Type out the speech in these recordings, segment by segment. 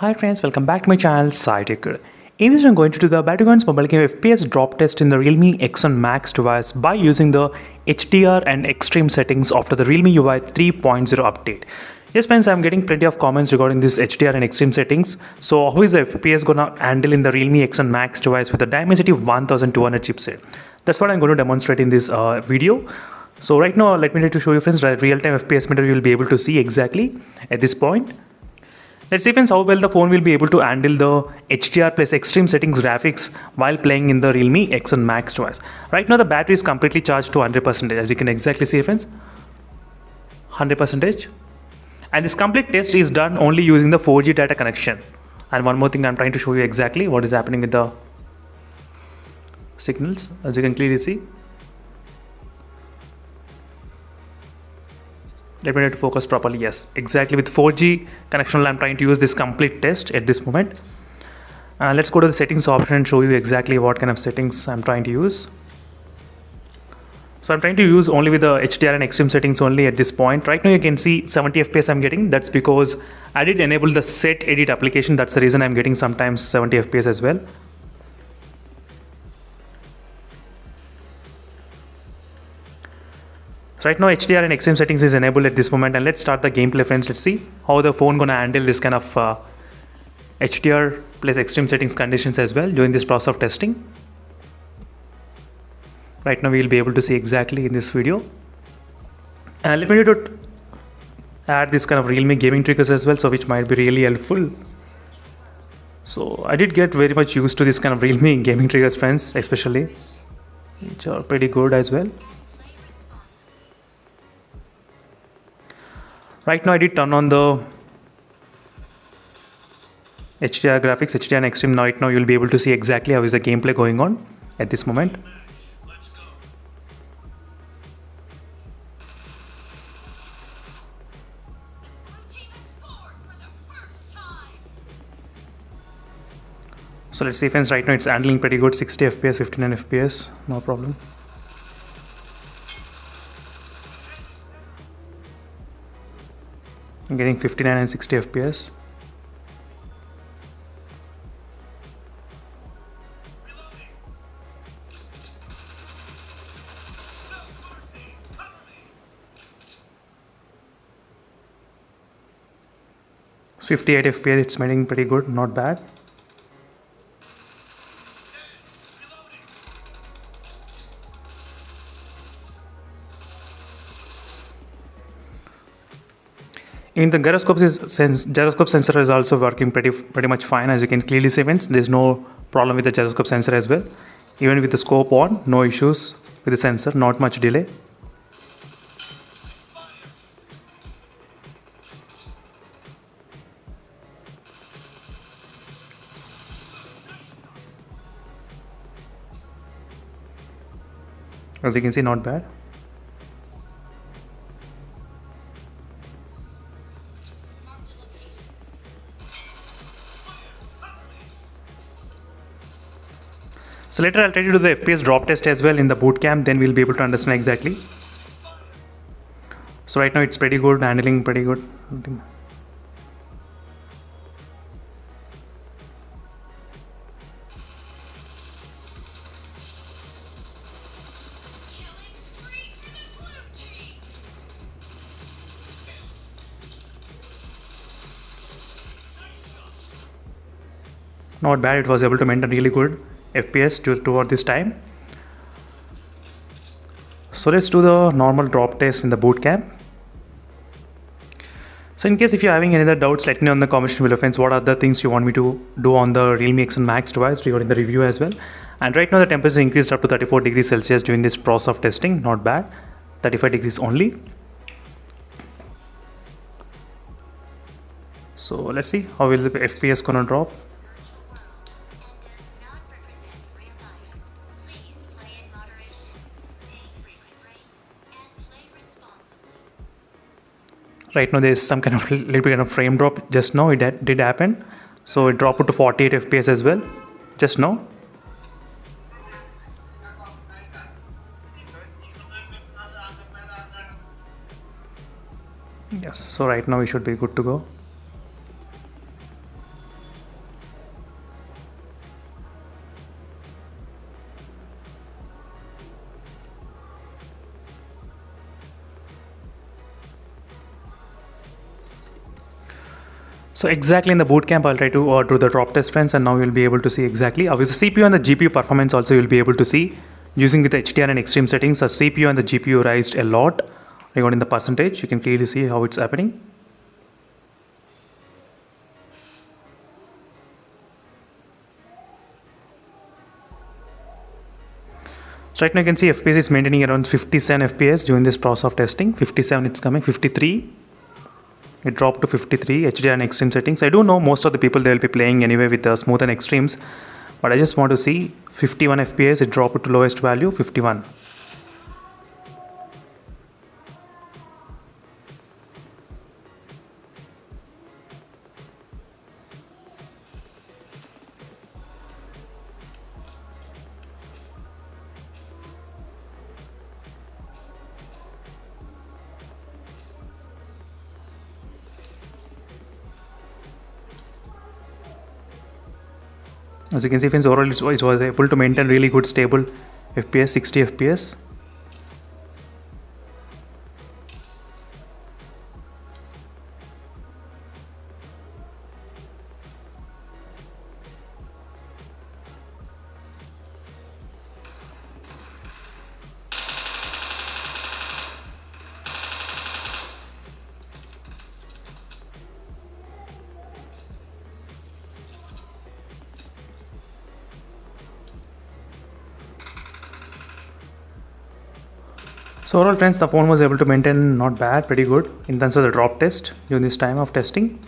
Hi friends, welcome back to my channel SciTech. In this I'm going to do the battlegrounds mobile game FPS drop test in the Realme X1 Max device by using the HDR and extreme settings after the Realme UI 3.0 update. Yes friends, I'm getting plenty of comments regarding this HDR and extreme settings. So how is the FPS gonna handle in the Realme X1 Max device with the Dimensity 1200 chipset? That's what I'm going to demonstrate in this video. So right now let me show you friends that real-time FPS meter you will be able to see exactly at this point. Let's see friends how well the phone will be able to handle the HDR plus extreme settings graphics while playing in the Realme X1 Max device. Right now the battery is completely charged to 100%, as you can exactly see friends, 100%. And this complete test is done only using the 4G data connection. And one more thing, I'm trying to show you exactly what is happening with the signals, as you can clearly see. Let me try to focus properly. Yes, exactly with 4G connection I'm trying to use this complete test at this moment. Let's go to the settings option and show you exactly what kind of settings I'm trying to use. So I'm trying to use only with the HDR and extreme settings only at this point. Right now you can see 70 FPS I'm getting. That's because I did enable the set edit application. That's the reason I'm getting sometimes 70 FPS as well. Right now HDR and extreme settings is enabled at this moment, and let's start the gameplay friends. Let's see how the phone gonna handle this kind of HDR plus extreme settings conditions as well during this process of testing. Right now we will be able to see exactly in this video. And let me to add this kind of Realme gaming triggers as well, so which might be really helpful. So I did get very much used to this kind of Realme gaming triggers friends, especially, which are pretty good as well. Right now I did turn on the HDR graphics, HDR and extreme. Right now you'll be able to see exactly how is the gameplay going on at this moment. So let's see friends, right now it's handling pretty good, 60 FPS, 59 FPS, no problem. I'm getting 59 and 60 FPS. .58 FPS, it's making pretty good, not bad. In the gyroscope sensor is also working pretty much fine, as you can clearly see friends. There's no problem with the gyroscope sensor as well. Even with the scope on, no issues with the sensor, not much delay. As you can see, not bad. So later I'll try to do the FPS drop test as well in the boot camp, then we'll be able to understand exactly. So right now it's pretty good, handling pretty good. Not bad, it was able to maintain really good FPS toward this time. So let's do the normal drop test in the boot camp. So in case if you're having any other doubts, let me know in the comment below friends what other things you want me to do on the Realme X1 Max device regarding the review as well. And right now the temperature increased up to 34 degrees Celsius during this process of testing, not bad, 35 degrees only. So let's see how will the FPS gonna drop. Right now there's some kind of little bit of frame drop just now. It did happen, so it dropped to 48 FPS as well just now. Yes, so right now we should be good to go. So exactly in the bootcamp, I'll try to do the drop test, friends, and now you'll be able to see exactly. With the CPU and the GPU performance also you'll be able to see. Using with the HDR and extreme settings, the CPU and the GPU raised a lot regarding the percentage. You can clearly see how it's happening. So right now you can see FPS is maintaining around 57 FPS during this process of testing. 57 it's coming, 53. It dropped to 53, HDR and extreme settings. I do know most of the people they will be playing anyway with the smooth and extremes. But I just want to see 51 FPS, it dropped to lowest value, 51. As you can see, friends, overall it was able to maintain really good stable FPS, 60 FPS. So overall, friends, the phone was able to maintain not bad, pretty good in terms of the drop test during this time of testing.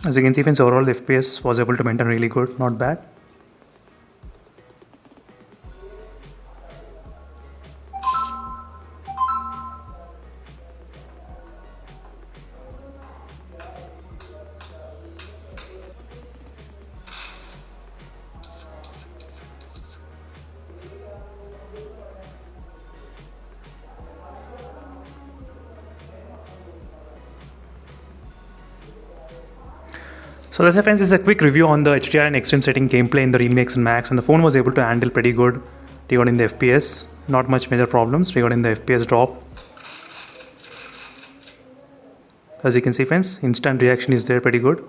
As you can see, friends, overall the FPS was able to maintain really good, not bad. So that's it, friends. This is a quick review on the HDR and extreme setting gameplay in the Realme X and Max, and the phone was able to handle pretty good regarding the FPS. Not much major problems regarding the FPS drop. As you can see, friends, instant reaction is there pretty good.